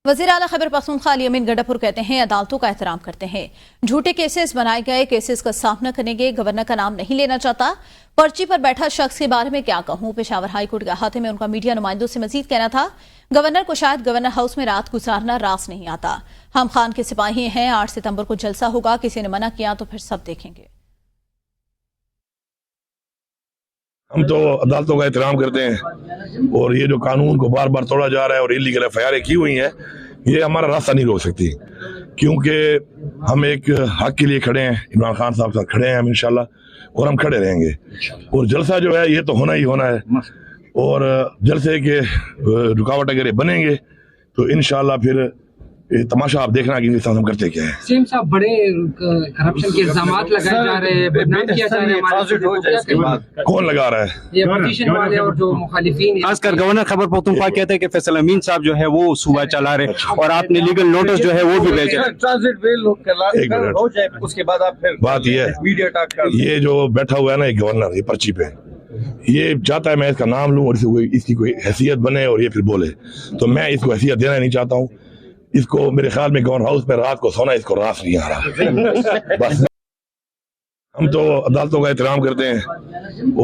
وزیر اعلیٰ خیبر پختونخوا علی امین گڈاپور کہتے ہیں عدالتوں کا احترام کرتے ہیں، جھوٹے کیسز بنائے گئے کیسز کا سامنا کریں گے، گورنر کا نام نہیں لینا چاہتا، پرچی پر بیٹھا شخص کے بارے میں کیا کہوں، پشاور ہائی کورٹ کے احاطے میں ان کا میڈیا نمائندوں سے مزید کہنا تھا، گورنر کو شاید گورنر ہاؤس میں رات گزارنا راس نہیں آتا، ہم خان کے سپاہی ہیں، 8 ستمبر کو جلسہ ہوگا، کسی نے منع کیا تو پھر سب دیکھیں گے۔ ہم تو عدالتوں کا احترام کرتے ہیں اور یہ جو قانون کو بار بار توڑا جا رہا ہے اور انلیگل ایف آئی آر کی ہوئی ہیں، یہ ہمارا راستہ نہیں روک سکتی، کیونکہ ہم ایک حق کے لیے کھڑے ہیں، عمران خان صاحب ساتھ کھڑے ہیں ہم انشاءاللہ، اور ہم کھڑے رہیں گے، اور جلسہ جو ہے یہ تو ہونا ہی ہونا ہے، اور جلسے کے رکاوٹ اگر یہ بنیں گے تو انشاءاللہ پھر تماشا آپ دیکھنا کہ ہم کرتے کیا ہیں۔ سیم صاحب بڑے کرپشن کے الزامات لگائے جا رہے ہیں، بدنام کیا جا رہا ہے، کون لگا رہا ہے؟ یہ اپوزیشن والے اور جو مخالفین، خاص کر گورنر خیبر پختونخوا کہتے ہیں کہ فیصل امین صاحب جو ہے وہ صوبہ چلا رہے اور آپ نے لیگل نوٹس جو ہے وہ بھی بھیجا۔ بات یہ ہے، یہ جو بیٹھا ہوا ہے نا یہ گورنر، یہ پرچی پہ یہ چاہتا ہے میں اس کا نام لوں اور اس کی کوئی حیثیت بنے اور یہ پھر بولے، تو میں اس کو حیثیت دینا نہیں چاہتا ہوں، اس کو میرے خیال میں گورنر ہاؤس پہ رات کو سونا اس کو راس نہیں آ رہا۔ بس ہم تو عدالتوں کا احترام کرتے ہیں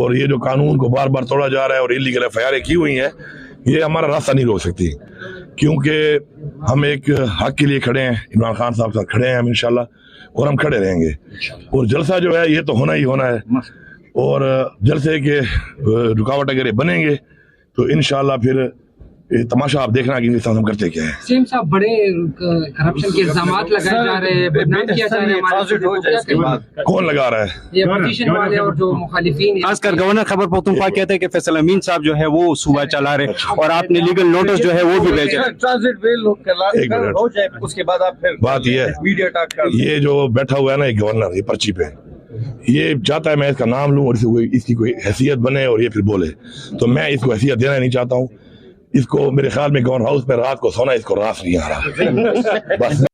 اور یہ جو قانون کو بار بار توڑا جا رہا ہے اور انلیگل ایف آئی آر کی ہوئی ہیں، یہ ہمارا راستہ نہیں روک سکتی، کیونکہ ہم ایک حق کے لیے کھڑے ہیں، عمران خان صاحب ساتھ کھڑے ہیں ہم انشاءاللہ، اور ہم کھڑے رہیں گے، اور جلسہ جو ہے یہ تو ہونا ہی ہونا ہے، اور جلسے کے رکاوٹ اگر یہ بنیں گے تو انشاءاللہ پھر تماشا آپ دیکھنا کہ ہم کرتے کیا ہیں۔ سیم صاحب بڑے کرپشن کے الزامات لگائے جا رہے ہیں، بدنام کیا جا رہا ہے، کون لگا رہا ہے؟ یہ اپوزیشن والے اور جو مخالفین، خاص کر گورنر خیبر پختونخوا کہتے ہیں کہ فیصل امین صاحب جو ہے وہ صوبہ چلا رہے اور آپ نے لیگل نوٹس جو ہے وہ بھی بھیجا۔ بات یہ ہے، یہ جو بیٹھا ہوا ہے نا یہ گورنر، یہ پرچی پہ یہ چاہتا ہے میں اس کا نام لوں اور اس کی کوئی حیثیت بنے اور یہ پھر بولے، تو میں اس کو حیثیت دینا نہیں چاہتا ہوں، اس کو میرے خیال میں گورنر ہاؤس پہ رات کو سونا اس کو راس نہیں آ رہا۔ بس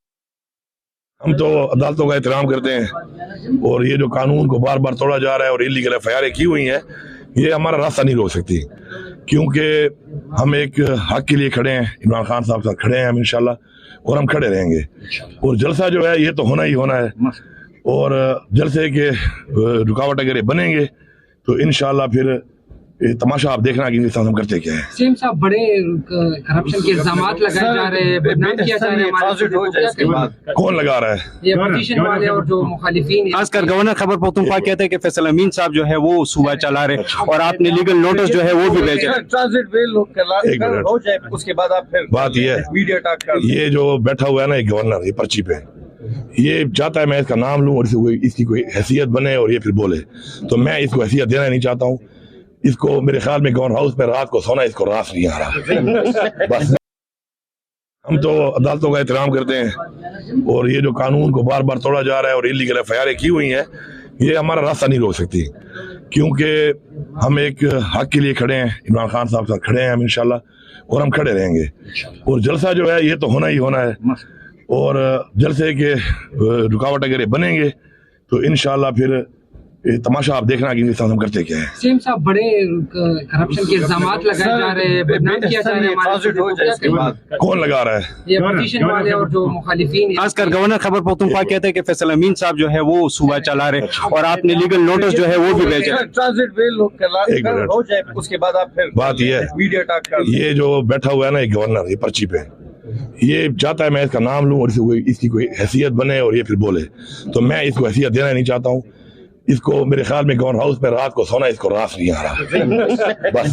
ہم تو عدالتوں کا احترام کرتے ہیں اور یہ جو قانون کو بار بار توڑا جا رہا ہے اور انلیگل ایف آئی آر کی ہوئی ہیں، یہ ہمارا راستہ نہیں روک سکتی، کیونکہ ہم ایک حق کے لیے کھڑے ہیں، عمران خان صاحب ساتھ کھڑے ہیں ہم انشاءاللہ، اور ہم کھڑے رہیں گے، اور جلسہ جو ہے یہ تو ہونا ہی ہونا ہے، اور جلسے کے رکاوٹ اگر یہ بنیں گے تو انشاءاللہ پھر تماشا آپ دیکھنا کہ ہم کرتے کیا ہیں۔ سیم صاحب بڑے کرپشن کے الزامات لگائے جا رہے ہیں، بدنام کیا جا رہا ہے، کون لگا رہا ہے؟ یہ اپوزیشن والے اور جو مخالفین، خاص کر گورنر خیبر پختونخوا کہتے ہیں کہ فیصل امین صاحب جو ہے وہ صوبہ چلا رہے اور آپ نے لیگل نوٹس جو ہے وہ بھی بھیجا۔ بات یہ ہے، یہ جو بیٹھا ہوا ہے نا یہ گورنر، یہ پرچی پہ یہ چاہتا ہے میں اس کا نام لوں اور اس کی کوئی حیثیت بنے اور یہ پھر بولے، تو میں اس کو حیثیت دینا نہیں چاہتا ہوں، اس کو میرے خیال میں گورنر ہاؤس پہ رات کو سونا اس کو راس نہیں آ رہا۔ بس ہم تو عدالتوں کا احترام کرتے ہیں اور یہ جو قانون کو بار بار توڑا جا رہا ہے اور انلیگل ایف آئی آر کی ہوئی ہیں، یہ ہمارا راستہ نہیں روک سکتی، کیونکہ ہم ایک حق کے لیے کھڑے ہیں، عمران خان صاحب ساتھ کھڑے ہیں ہم انشاءاللہ، اور ہم کھڑے رہیں گے، اور جلسہ جو ہے یہ تو ہونا ہی ہونا ہے، اور جلسے کے رکاوٹ اگر یہ بنیں گے تو انشاءاللہ پھر تماشا آپ دیکھنا کہ ہم کرتے کیا ہیں۔ سیم صاحب بڑے کرپشن کے الزامات لگائے جا رہے ہیں، بدنام کیا جا رہا ہے، کون لگا رہا ہے؟ یہ اپوزیشن والے اور جو مخالفین، خاص کر گورنر خیبر پختونخوا کہتے ہیں کہ فیصل امین صاحب جو ہے وہ صوبہ چلا رہے اور آپ نے لیگل نوٹس جو ہے وہ بھی بھیجا۔ بات یہ ہے، یہ جو بیٹھا ہوا ہے نا یہ گورنر، یہ پرچی پہ یہ چاہتا ہے میں اس کا نام لوں اور اس کی کوئی حیثیت بنے اور یہ پھر بولے، تو میں اس کو حیثیت دینا نہیں چاہتا ہوں، اس کو میرے خیال میں گورنر ہاؤس پہ رات کو سونا اس کو راس نہیں آ رہا۔ بس